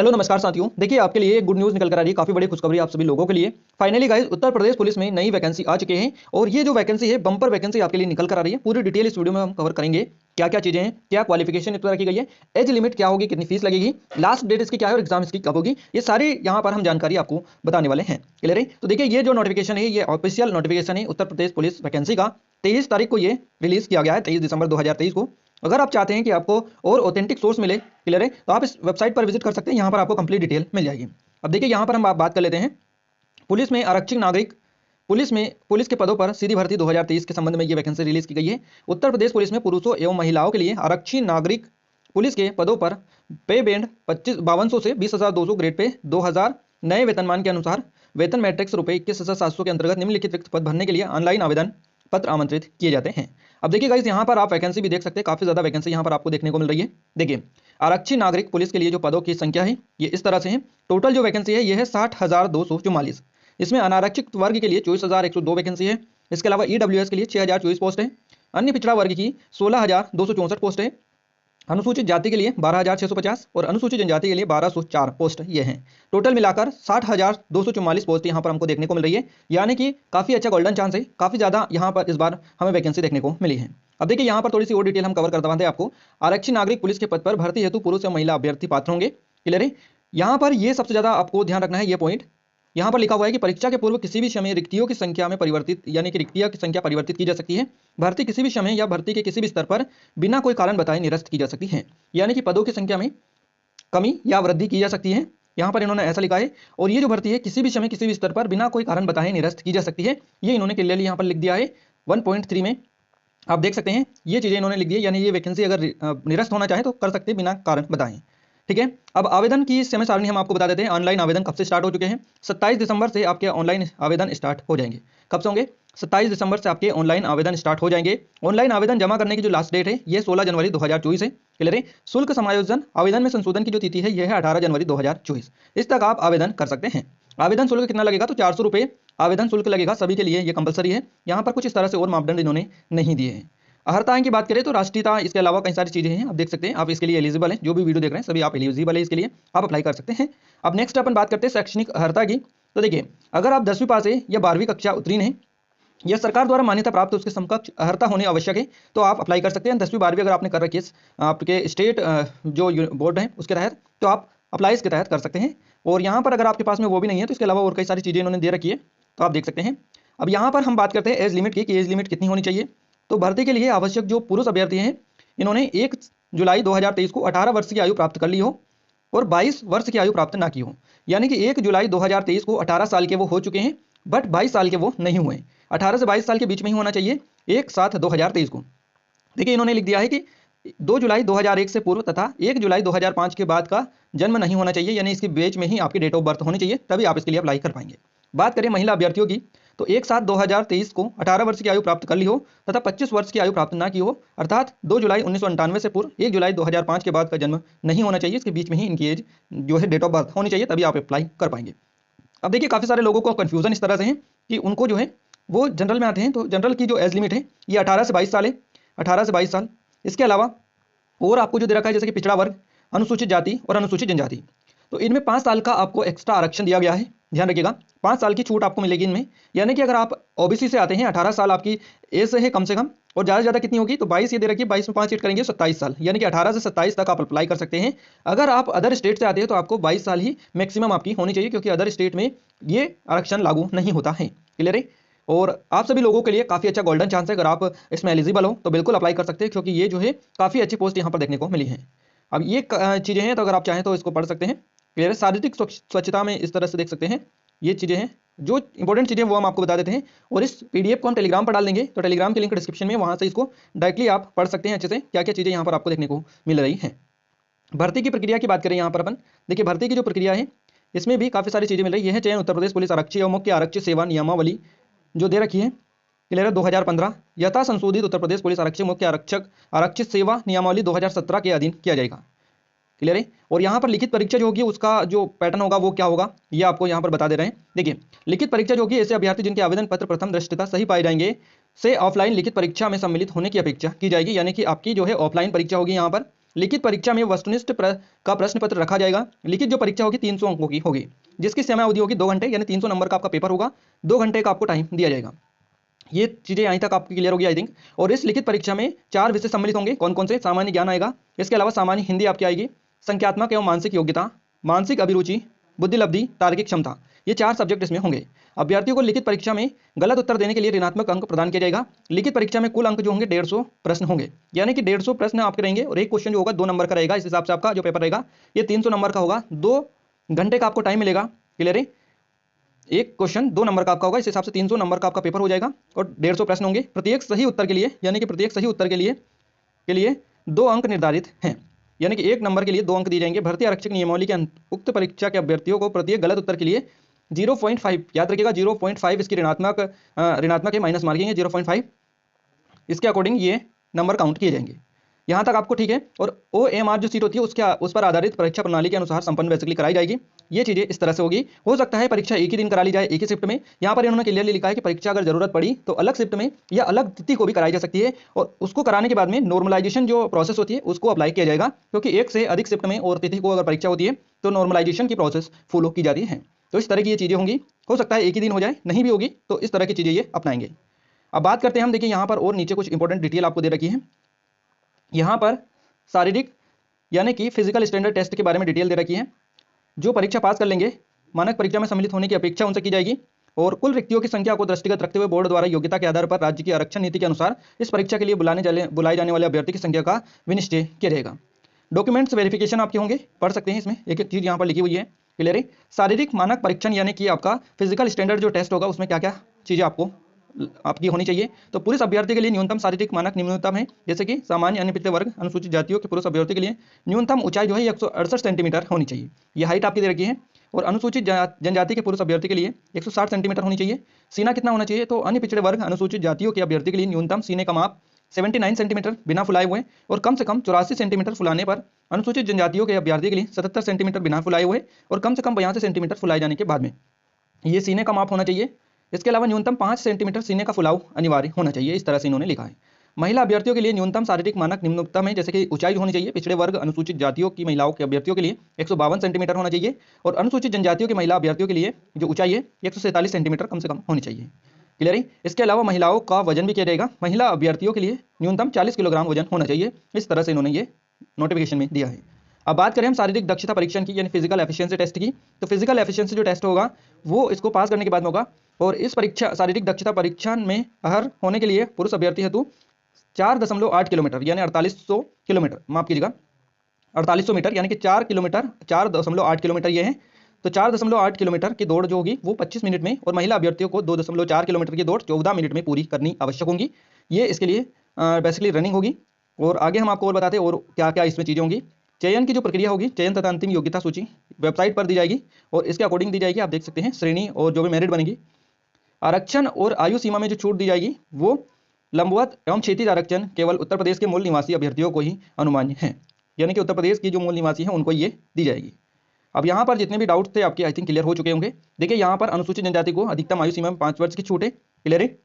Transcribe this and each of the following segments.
Hello नमस्कार साथियों, देखिए आपके लिए एक गुड न्यूज़ निकल कर आ रही है। काफ़ी बड़ी खुशखबरी आप सभी लोगों के लिए। Finally guys Uttar Pradesh police में नई वैकेंसी आ चुके हैं और ये जो वैकेंसी है बम्पर वैकेंसी आपके लिए निकल कर आ रही है। पूरी डिटेल इस वीडियो में हम कवर करेंगे। क्या क्या चीज़ें हैं, क्या क्वालिफिकेशन इस पर रखी गई है, एज लिमिट क्या होगी, कितनी फीस लगेगी, लास्ट डेट इसकी क्या है और एग्जाम इसकी कब होगी, ये सारी यहाँ पर हम जानकारी आपको बताने वाले हैं। क्लियर है? तो देखिए ये जो नोटिफिकेशन है ये ऑफिशियल नोटिफिकेशन है उत्तर प्रदेश पुलिस वैकेंसी का। 23 तारीख को ये रिलीज किया गया है, 23 दिसंबर 2023 को। अगर आप चाहते हैं कि आपको और ऑथेंटिक सोर्स मिले, क्लियर है, तो आप इस वेबसाइट पर विजिट कर सकते हैं। यहाँ पर आपको कंप्लीट डिटेल मिल जाएगी। अब देखिए यहाँ पर हम बात कर लेते हैं पुलिस में आरक्षित नागरिक पुलिस के पदों पर सीधी भर्ती 2023 के संबंध में ये वैकेंसी रिलीज की गई है। उत्तर प्रदेश पुलिस में पुरुषों एवं महिलाओं के लिए आरक्षित नागरिक पुलिस के पदों पर पे बैंड 5200 से 20,200 ग्रेड पे 2000 नए वेतनमान के अनुसार वेतन मैट्रिक्स रुपये 21,700 के अंतर्गत निम्नलिखित रिक्त पद भरने के लिए ऑनलाइन आवेदन पत्र आमंत्रित किए जाते हैं। अब देखिए गाइस यहाँ पर आप वैकेंसी भी देख सकते हैं, काफी ज्यादा वैकेंसी यहाँ पर आपको देखने को मिल रही है। देखिए आरक्षित नागरिक पुलिस के लिए जो पदों की संख्या है ये इस तरह से है। टोटल जो वैकेंसी है ये है 60,244। इसमें अनारक्षित वर्ग के लिए 24,102 वैकेंसी है। इसके अलावा ईडब्ल्यूएस के लिए 6,024 पोस्ट है। अन्य पिछड़ा वर्ग की 16,264 पोस्ट है। अनुसूचित जाति के लिए 12,650 और अनुसूचित जनजाति के लिए 1,204 पोस्ट ये हैं। टोटल मिलाकर 60,244 पोस्ट यहाँ पर हमको देखने को मिल रही है, यानी कि काफ़ी अच्छा गोल्डन चांस है। काफ़ी ज़्यादा यहाँ पर इस बार हमें वैकेंसी देखने को मिली है। अब देखिए यहाँ पर थोड़ी सी और डिटेल हम कवर कर देते हैं आपको। आरक्षित नागरिक पुलिस के पद पर भर्ती हेतु पुरुष और महिला अभ्यर्थी पात्र होंगे। क्लियर है? यहाँ पर ये सबसे ज़्यादा आपको ध्यान रखना है ये पॉइंट। यहाँ पर लिखा हुआ है कि परीक्षा के पूर्व किसी भी समय रिक्तियों की संख्या में परिवर्तित यानी कि रिक्तियों की संख्या परिवर्तित की जा सकती है। भर्ती किसी भी समय या भर्ती के किसी भी स्तर पर बिना कोई कारण बताए निरस्त की जा सकती है, यानी कि पदों की संख्या में कमी या वृद्धि की जा सकती है। यहाँ पर इन्होंने ऐसा लिखा है। और ये जो भर्ती है किसी भी समय किसी भी स्तर पर बिना कोई कारण बताए निरस्त की जा सकती है, ये इन्होंने क्लियरली यहाँ पर लिख दिया है 1.3 में। आप देख सकते हैं ये चीज़ें इन्होंने लिख दी है, यानी ये वैकेंसी अगर निरस्त होना चाहे तो कर सकते हैं बिना कारण बताएं। ठीक है, अब आवेदन की समय सारणी हम आपको बता देते हैं। ऑनलाइन आवेदन कब से स्टार्ट हो चुके हैं? 27 दिसंबर से आपके ऑनलाइन आवेदन स्टार्ट हो जाएंगे। कब से होंगे? 27 दिसंबर से आपके ऑनलाइन आवेदन स्टार्ट हो जाएंगे। ऑनलाइन आवेदन जमा करने की जो लास्ट डेट है ये 16 जनवरी 2024 है। क्लियर है? शुल्क समायोजन आवेदन में संशोधन की जो तिथि है यह है 18 जनवरी 2024। इस तक आप आवेदन कर सकते हैं। आवेदन शुल्क कितना लगेगा? तो 400 रुपये आवेदन शुल्क लगेगा सभी के लिए, ये कंपलसरी है। यहाँ पर कुछ इस तरह से और मापदंड इन्होंने नहीं दिए हैं। अर्हताएं की बात करें तो राष्ट्रीयता, इसके अलावा कई सारी चीजें हैं। आप देख सकते हैं, आप इसके लिए एलिजिबल हैं। जो भी वीडियो देख रहे हैं सभी आप एलिजिबल है, इसके लिए आप अप्लाई कर सकते हैं। अब नेक्स्ट अपन बात करते हैं शैक्षणिक अर्हता की। तो देखिए अगर आप 10वीं पास है या 12वीं कक्षा उत्तीर्ण है या सरकार द्वारा मान्यता प्राप्त उसके समकक्ष अर्हता होने आवश्यक है तो आप अप्लाई कर सकते हैं। 10वीं 12वीं अगर आपने कर रखी है आपके स्टेट जो बोर्ड है उसके तहत तो आप अप्लाई इसके तहत कर सकते हैं। और यहाँ पर अगर आपके पास में वो भी नहीं है तो इसके अलावा और कई सारी चीज़ें इन्होंने दे रखी है, तो आप देख सकते हैं। अब यहाँ पर हम बात करते हैं एज लिमिट की कि एज लिमिट कितनी होनी चाहिए। तो भर्ती के लिए आवश्यक जो पुरुष अभ्यर्थी हैं इन्होंने 1 जुलाई 2023 को 18 वर्ष की आयु प्राप्त कर ली हो और 22 वर्ष की आयु प्राप्त ना की हो, यानी कि 1 जुलाई 2023 को 18 साल के वो हो चुके हैं बट 22 साल के वो नहीं हुए। 18 से 22 साल के बीच में ही होना चाहिए 1/7/2023 को। देखिए इन्होंने लिख दिया है कि 2 जुलाई 2001 से पूर्व तथा 1 जुलाई 2005 के बाद का जन्म नहीं होना चाहिए, यानी इसके बीच में ही आपकी डेट ऑफ बर्थ होनी चाहिए, तभी आप इसके लिए अप्लाई कर पाएंगे। बात करें महिला अभ्यर्थियों की तो 1/7/2023 को 18 वर्ष की आयु प्राप्त कर ली हो तथा 25 वर्ष की आयु प्राप्त ना की हो, अर्थात 2 जुलाई 1998 से पूर्व 1 जुलाई 2005 के बाद का जन्म नहीं होना चाहिए। इसके बीच में ही इनकी एज जो है डेट ऑफ बर्थ होनी चाहिए, तभी आप अप्लाई कर पाएंगे। अब देखिए काफ़ी सारे लोगों को कन्फ्यूजन इस तरह से है कि उनको जो है वो जनरल में आते हैं, तो जनरल की जो एज लिमिट है ये 18 से 22 साल है, 18 से 22 साल। इसके अलावा और आपको जो दे रखा है जैसे कि पिछड़ा वर्ग, अनुसूचित जाति और अनुसूचित जनजाति, तो इनमें 5 साल का आपको एक्स्ट्रा आरक्षण दिया गया है। ध्यान रखिएगा 5 साल की छूट आपको मिलेगी इनमें, यानी कि अगर आप ओबीसी से आते हैं 18 साल आपकी एज है कम से कम, और ज़्यादा से ज़्यादा कितनी होगी तो 22 ये दे रखिए, 22 में 5 ऐड करेंगे 27 साल, यानी कि 18 से 27 तक आप अप्लाई कर सकते हैं। अगर आप अदर स्टेट से आते हैं तो आपको 22 साल ही मैक्सिमम आपकी होनी चाहिए, क्योंकि अदर स्टेट में ये आरक्षण लागू नहीं होता है। क्लियर है? और आप सभी लोगों के लिए काफ़ी अच्छा गोल्डन चांस है। अगर आप इसमें एलिजिबल हो तो बिल्कुल अप्लाई कर सकते हैं, क्योंकि ये जो है काफ़ी अच्छी पोस्ट यहाँ पर देखने को मिली है। अब ये चीज़ें हैं तो अगर आप चाहें तो इसको पढ़ सकते हैं। क्लियर है? शारीरिक स्वच्छता में इस तरह से देख सकते हैं, ये चीज़ें हैं जो इंपॉर्टेंट चीज़ें वो हम आपको बता देते हैं। और इस पीडीएफ को हम टेलीग्राम पर डाल देंगे, तो टेलीग्राम की लिंक डिस्क्रिप्शन में, वहाँ से इसको डायरेक्टली आप पढ़ सकते हैं अच्छे से, क्या क्या चीज़ें यहाँ पर आपको देखने को मिल रही हैं। भर्ती की प्रक्रिया की बात करें यहाँ पर अपन, देखिए भर्ती की जो प्रक्रिया है इसमें भी काफ़ी सारी चीज़ें मिल रही है। चयन उत्तर प्रदेश पुलिस आरक्षी और मुख्य आरक्षित सेवा नियमावली जो दे रखी है, क्लियर है, 2015 यथा संशोधित उत्तर प्रदेश पुलिस आरक्षी मुख्य आरक्षित सेवा नियमावली 2017 के अधीन किया जाएगा। क्लियर है? और यहाँ पर लिखित परीक्षा जो होगी उसका जो पैटर्न होगा वो क्या होगा ये आपको यहाँ पर बता दे रहे हैं। देखिए लिखित परीक्षा जो होगी ऐसे अभ्यर्थी जिनके आवेदन पत्र प्रथम दृष्टता सही पाए जाएंगे से ऑफलाइन लिखित परीक्षा में सम्मिलित होने की अपेक्षा की जाएगी, यानी कि आपकी जो है ऑफलाइन परीक्षा होगी यहाँ पर। लिखित परीक्षा में वस्तुनिष्ठ का प्रश्न पत्र रखा जाएगा। लिखित जो परीक्षा होगी 300 अंकों की होगी, जिसकी समय अवधि होगी 2 घंटे, यानी 300 नंबर का आपका पेपर होगा, 2 घंटे का आपको टाइम दिया जाएगा। ये चीजें यहीं तक आपकी क्लियर होगी आई थिंक। और इस लिखित परीक्षा में 4 विषय सम्मिलित होंगे। कौन कौन से? सामान्य ज्ञान आएगा, इसके अलावा सामान्य हिंदी आपकी आएगी, संख्यात्मक एवं मानसिक योग्यता, मानसिक अभिरुचि, बुद्धिलब्धि, तार्किक क्षमता, ये 4 सब्जेक्ट इसमें होंगे। अभ्यर्थियों को लिखित परीक्षा में गलत उत्तर देने के लिए ऋणात्मक अंक प्रदान किया जाएगा। लिखित परीक्षा में कुल अंक जो होंगे 150 प्रश्न होंगे, यानी कि 150 प्रश्न आपके रहेंगे और एक क्वेश्चन जो होगा 2 नंबर का रहेगा। इस हिसाब से आपका जो पेपर रहेगा ये 300 नंबर का होगा, 2 घंटे का आपको टाइम मिलेगा। क्लियर है? एक क्वेश्चन 2 नंबर का आपका होगा, इस हिसाब से 300 नंबर का आपका पेपर हो जाएगा और 150 प्रश्न होंगे। प्रत्येक सही उत्तर के लिए, यानी कि प्रत्येक सही उत्तर के लिए 2 अंक निर्धारित हैं, यानी कि 1 नंबर के लिए 2 अंक दिए जाएंगे। भर्ती आरक्षक नियमावली के उक्त परीक्षा के अभ्यर्थियों को प्रत्येक गलत उत्तर के लिए 0.5, याद रखिएगा 0.5 इसकी ऋणात्मक है, माइनस मार्किंग है 0.5, इसके अकॉर्डिंग ये नंबर काउंट किए जाएंगे। यहाँ तक आपको ठीक है। और OMR जो सीट होती है उस पर आधारित परीक्षा प्रणाली के अनुसार संपन्न बेसिकली कराई जाएगी। ये चीजें इस तरह से होगी। हो सकता है परीक्षा एक ही दिन करा ली जाए, एक ही शिफ्ट में। यहाँ पर इन्होंने क्लियरली लिखा है कि परीक्षा अगर जरूरत पड़ी तो अलग शिफ्ट में या अलग तिथि को भी कराई जा सकती है, और उसको कराने के बाद में नॉर्मलाइजेशन जो प्रोसेस होती है उसको अप्लाई किया जाएगा, क्योंकि एक से अधिक शिफ्ट में और तिथि को अगर परीक्षा होती है तो नॉर्मलाइजेशन की प्रोसेस फॉलो की जाती है। तो इस तरह की ये चीजें होंगी। हो सकता है एक ही दिन हो जाए, नहीं भी होगी तो इस तरह की चीजें ये अपनाएंगे। अब बात करते हैं हम, देखिए यहाँ पर और नीचे कुछ इंपॉर्टेंट डिटेल आपको दे रखी है। यहाँ पर शारीरिक यानी कि फिजिकल स्टैंडर्ड टेस्ट के बारे में डिटेल दे रखी है। जो परीक्षा पास कर लेंगे मानक परीक्षा में सम्मिलित होने की अपेक्षा उनसे की जाएगी, और कुल रिक्तियों की संख्या को दृष्टिगत रखते हुए बोर्ड द्वारा योग्यता के आधार पर राज्य की आरक्षण नीति के अनुसार इस परीक्षा के लिए बुलाए जाने वाले अभ्यर्थी की संख्या का विनिश्चय किया जाएगा। डॉक्यूमेंट्स वेरिफिकेशन आपके होंगे, पढ़ सकते हैं, इसमें एक एक चीज यहाँ पर लिखी हुई है। क्लियर है? शारीरिक मानक परीक्षण यानी कि आपका फिजिकल स्टैंडर्ड जो टेस्ट होगा उसमें क्या क्या चीजें आपकी होनी चाहिए। तो पुरुष अभ्यर्थी के लिए न्यूनतम शारीरिक मानक निम्नतम है, जैसे कि सामान्य अन्य पिछड़े वर्ग अनुसूचित जातियों के पुरुष अभ्यर्थी के लिए न्यूनतम ऊंचाई जो है 168 सेंटीमीटर होनी चाहिए, यह हाइट आपकी दे रखी है। और अनुसूचित जनजाति के पुरुष अभ्यर्थी के लिए 160 सेंटीमीटर होनी चाहिए। सीना कितना होना चाहिए? तो अन्य पिछड़े वर्ग अनुसूचित जातियों के अभ्यर्थी के लिए न्यूनतम सीने का माप 79 सेंटीमीटर बिना फुलाए हुए, और कम से कम 84 सेंटीमीटर फुलाने पर। अनुसूचित जनजातियों के अभ्यर्थी के लिए 77 सेंटीमीटर बिना फुलाए हुए और कम से कम 82 सेंटीमीटर फुलाए जाने के बाद में ये सीने का माप होना चाहिए। इसके अलावा न्यूनतम 5 सेंटीमीटर सीने का फुलाव अनिवार्य होना चाहिए, इस तरह से इन्होंने लिखा है। महिला अभ्यर्थियों के लिए न्यूनतम शारीरिक मानक निम्नतम है, जैसे कि ऊंचाई होनी चाहिए। पिछड़े वर्ग अनुसूचित जातियों की महिलाओं के अभ्यर्थियों के लिए 152 सेंटीमीटर होना चाहिए, और अनुसूचित जनजातियों की महिला अभ्यर्थियों के लिए जो ऊंचाई है 147 सेंटीमीटर कम से कम होनी चाहिए। क्लियर है? इसके अलावा महिलाओं का वजन भी किया जाएगा। महिला अभ्यर्थियों के लिए न्यूनतम 40 किलोग्राम वजन होना चाहिए, इस तरह से इन्होंने ये नोटिफिकेशन में दिया है। अब बात करें हम शारीरिक दक्षता परीक्षण की, यानी फिजिकल एफिशिएंसी टेस्ट की। तो फिजिकल एफिशिएंसी जो टेस्ट होगा वो इसको पास करने के बाद में होगा, और इस परीक्षा शारीरिक दक्षता परीक्षण में अहर होने के लिए पुरुष अभ्यर्थी हेतु 4.8 किलोमीटर यानी 4800 किलोमीटर, माफ कीजिएगा 4800 मीटर, यानी कि 4 किलोमीटर 4.8 किलोमीटर ये है। तो 4.8 किलोमीटर की दौड़ जो होगी वो 25 मिनट में, और महिला अभ्यर्थियों को 2.4 किलोमीटर की दौड़ 14 मिनट में पूरी करनी आवश्यक होंगी। ये इसके लिए बेसिकली रनिंग होगी। और आगे हम आपको और बताते हैं और क्या क्या इसमें चीज़ें होंगी। चयन की जो प्रक्रिया होगी, चयन तथा अंतिम योग्यता सूची वेबसाइट पर दी जाएगी, और इसके अकॉर्डिंग दी जाएगी। आप देख सकते हैं श्रेणी और जो भी मेरिट बनेगी। आरक्षण और आयु सीमा में जो छूट दी जाएगी वो लंबवत एवं क्षैतिज आरक्षण केवल उत्तर प्रदेश के मूल निवासी अभ्यर्थियों को ही अनुमान्य है, यानी कि उत्तर प्रदेश की जो मूल निवासी हैं उनको ये दी जाएगी। अब यहाँ पर जितने भी डाउट्स थे आपके आई थिंक क्लियर हो चुके होंगे। देखिए यहाँ पर अनुसूचित जनजाति को अधिकतम आयु सीमा में 5 वर्ष की छूट है। क्लियर है?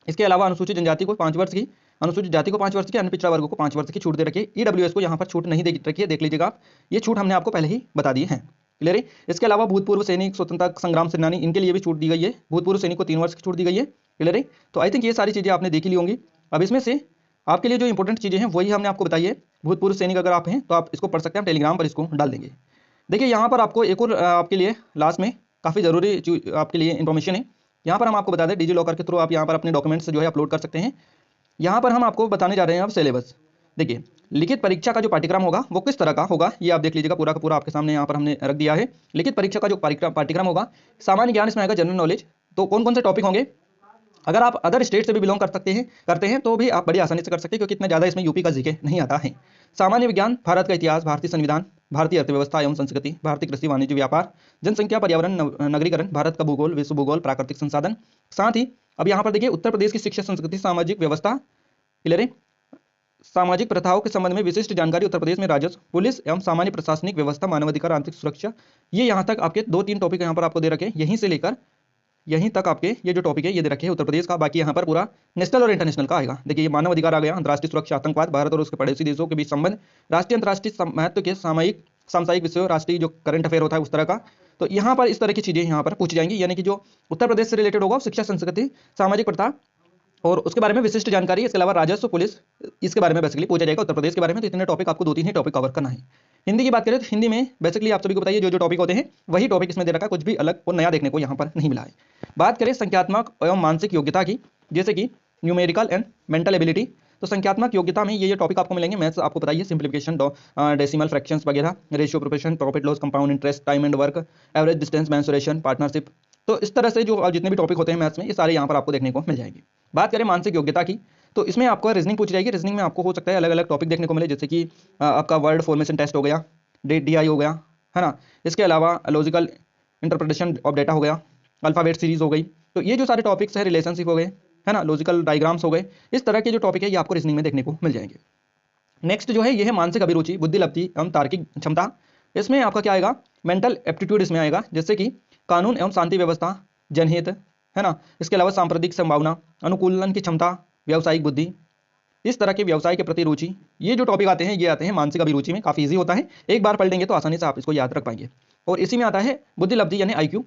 इसके अलावा अनुसूचित जनजाति को 5 वर्ष की, अनुसूचित जाति को 5 वर्ष की, अन्य पिछड़ा वर्ग को 5 वर्ष की छूट दे रखी है। ईडब्ल्यूएस को यहाँ पर छूट नहीं दे रखी है, देख लीजिएगा आप, ये छूट हमने आपको पहले ही बता दी है। क्लियर है? इसके अलावा भूतपूर्व सैनिक, स्वतंत्रता संग्राम सेनानी, इनके लिए भी छूट दी गई है। भूतपूर्व सैनिक को 3 वर्ष की छूट दी गई है। क्लियर है? तो आई थिंक ये सारी चीज़ें आपने देखी ली होंगी। अब इसमें से आपके लिए जो इंपॉर्टेंट चीज़ें हैं वही हमने आपको बताई है। भूतपूर्व सैनिक अगर आप हैं तो आप इसको पढ़ सकते हैं, हम टेलीग्राम पर इसको डाल देंगे। देखिए यहाँ पर आपको एक और आपके लिए लास्ट में काफ़ी ज़रूरी आपके लिए इन्फॉर्मेशन है। यहाँ पर हम आपको बता दें, डिजी लॉकर के थ्रू आप यहाँ पर अपने डॉक्यूमेंट्स जो है अपलोड कर सकते हैं। यहाँ पर हम आपको बताने जा रहे हैं अब सिलेबस। देखिए लिखित परीक्षा का जो पाठ्यक्रम होगा वो किस तरह का होगा ये आप देख लीजिएगा, पूरा का पूरा आपके सामने यहाँ पर हमने रख दिया है। लिखित परीक्षा का जो पाठ्यक्रम होगा, सामान्य ज्ञान इसमें आएगा, जनरल नॉलेज। तो कौन कौन से टॉपिक होंगे? अगर आप अदर स्टेट से भी बिलोंग करते हैं तो भी आप बड़ी आसानी से कर सकते हैं, क्योंकि इतना ज़्यादा इसमें यूपी का जिक्र नहीं आता है। सामान्य विज्ञान, भारत का इतिहास, भारतीय संविधान, भारतीय अर्थव्यवस्था एवं संस्कृति, भारतीय कृषि वाणिज्य व्यापार, जनसंख्या, पर्यावरण, नगरीकरण, भारत का भूगोल, विश्व भूगोल, प्राकृतिक संसाधन। साथ ही अब यहाँ पर देखिए उत्तर प्रदेश की शिक्षा संस्कृति, सामाजिक व्यवस्था, क्लियर है, सामाजिक प्रथाओं के संबंध में विशिष्ट जानकारी, उत्तर प्रदेश में राजस्व, पुलिस एवं सामान्य प्रशासनिक व्यवस्था, मानवाधिकार, आंतरिक सुरक्षा। ये यहाँ तक आपके 2-3 टॉपिक यहाँ पर आपको दे रखे हैं। यहीं से लेकर यहीं तक आपके ये जो टॉपिक है ये दे रखे हैं उत्तर प्रदेश का। बाकी यहाँ पर पूरा नेशनल और इंटरनेशनल का आएगा। देखिए ये मानव अधिकार आ गया, अंतर्राष्ट्रीय सुरक्षा, आतंकवाद, भारत और उसके पड़ोसी देशों के बीच संबंध, राष्ट्रीय अंतर्राष्ट्रीय महत्व के सामयिक सामसायिक विषयों, राष्ट्रीय जो करंट अफेयर होता है उस तरह का। तो यहाँ पर इस तरह की चीजें यहाँ पर पूछी जाएंगी, यानी कि जो उत्तर प्रदेश से रिलेटेड होगा, शिक्षा, संस्कृति, सामाजिक प्रथा और उसके बारे में विशिष्ट जानकारी, इसके अलावा राजस्व, पुलिस, इसके बारे में बेसिकली पूछा जाएगा उत्तर प्रदेश के बारे में। तो इतने टॉपिक आपको 2-3 ही टॉपिक कवर करना है। हिंदी की बात करें तो हिंदी में बेसिकली आप सभी को बताइए जो टॉपिक होते हैं वही टॉपिक इसमें दे रखा है, कुछ भी अलग और नया देखने को यहाँ पर नहीं मिला है। बात करें संख्यात्मक एवं मानसिक योग्यता की, जैसे कि न्यूमेरिकल एंड मेंटल एबिलिटी, तो संख्यात्मक योग्यता में ये टॉपिक आपको मिलेंगे। मैथ्स आपको बताइए, सिंप्लीफिकेशन, डेसिमल फ्रैक्शंस वगैरह, ratio proportion, profit loss, compound interest, time and work, average distance mensuration, partnership. तो इस तरह से जो जितने भी टॉपिक होते हैं मैथ्स में, ये सारे यहाँ पर आपको देखने को मिल जाएंगे। बात करें मानसिक योग्यता की, तो इसमें आपको रीजनिंग पूछी जाएगी। रीजनिंग में आपको हो सकता है अलग अलग टॉपिक देखने को मिले, जैसे कि आपका वर्ड फॉर्मेशन टेस्ट हो गया, DI हो गया, है ना। इसके अलावा लॉजिकल इंटरप्रिटेशन ऑफ डेटा हो गया, अल्फाबेट सीरीज हो गई। तो ये जो सारे टॉपिक्स है, रिलेशनशिप हो गए, है ना, लॉजिकल डायग्राम्स हो गए, इस तरह के जो टॉपिक है ये आपको रीजनिंग में देखने को मिल जाएंगे। नेक्स्ट जो है ये है मानसिक अभिरुचि, बुद्धि लब्धि एवं तार्किक क्षमता। इसमें आपका क्या आएगा, मेंटल एप्टीट्यूड इसमें आएगा, जैसे कि कानून एवं शांति व्यवस्था, जनहित, है ना। इसके अलावा सांप्रदायिक संभावना, अनुकूलन की क्षमता, व्यावसायिक बुद्धि, इस तरह के व्यवसाय के प्रति रुचि। ये जो टॉपिक आते हैं ये आते हैं मानसिक अभिरुचि में, काफी इजी होता है, एक बार पढ़ लेंगे तो आसानी से आप इसको याद रख पाएंगे। और इसी में आता है बुद्धि लब्धि यानी IQ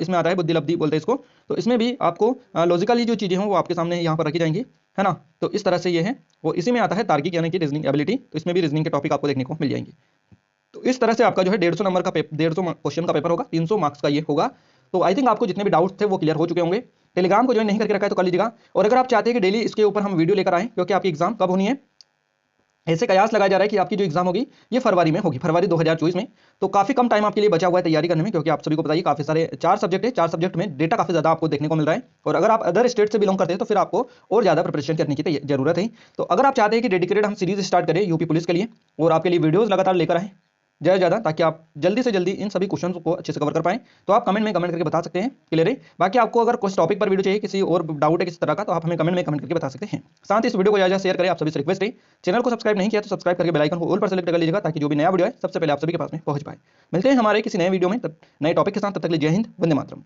इसमें आता है, बुद्धि लब्धि बोलते हैं इसको। तो इसमें भी आपको लॉजिकली जो चीजें हों वो आपके सामने यहाँ पर रखी जाएंगी, है ना। तो इस तरह से ये है। और इसी में आता है तार्किक यानी कि रीजनिंग एबिलिटी, तो इसमें भी रीजनिंग के टॉपिक आपको देखने को मिल जाएंगे। तो इस तरह से आपका जो है 150 नंबर का 150 क्वेश्चन का पेपर होगा, 300 मार्क्स का ये होगा। तो आई थिंक आपको जितने भी डाउट्स थे वो क्लियर हो चुके होंगे। टेलीग्राम को ज्वाइन नहीं करके रखा है तो कर लीजिएगा। और अगर आप चाहते हैं कि डेली इसके ऊपर हम वीडियो लेकर आएं, क्योंकि आपकी एग्जाम कब होनी है, ऐसे कयास लगाया जा रहा है कि आपकी जो एग्जाम होगी ये फरवरी में होगी, फरवरी 2024 में। तो काफी कम टाइम आपके लिए बचा हुआ है तैयारी करने में, क्योंकि आप सभी को बताइए काफी सारे 4 सब्जेक्ट है, 4 सब्जेक्ट में डेटा काफी ज्यादा आपको देखने को मिल रहा है। और अगर आप अदर स्टेट से बिलोंग करते हैं तो फिर आपको और ज्यादा प्रिपरेशन करने की जरूरत है। तो अगर आप चाहते हैं कि डेडिकेटेड हम सीरीज स्टार्ट करें यूपी पुलिस के लिए और आपके लिए वीडियोज लगातार लेकर आए ज़्यादा, ताकि आप जल्दी से जल्दी इन सभी क्वेश्चंस को अच्छे से कवर कर पाएं, तो आप कमेंट में कमेंट करके बता सकते हैं, क्लियर है। बाकी आपको अगर कुछ टॉपिक पर वीडियो चाहिए, किसी और डाउट है किसी तरह का, तो आप हमें कमेंट में कमेंट करके बता सकते हैं। साथ ही इस वीडियो को ज़्यादा शेयर करें, आप सभी से रिक्वेस्ट है। चैनल को सब्सक्राइब नहीं किया तो सब्सक्राइब करके बेल आइकन को ऑल पर सेलेक्ट कर लीजिएगा, ताकि जो भी नया वीडियो है सबसे पहले आप सभी के पास में पहुंच पाए। मिलते हैं हमारे किसी नए वीडियो में, नए टॉपिक के साथ, तब तक के लिए जय हिंद, वंदे मातरम।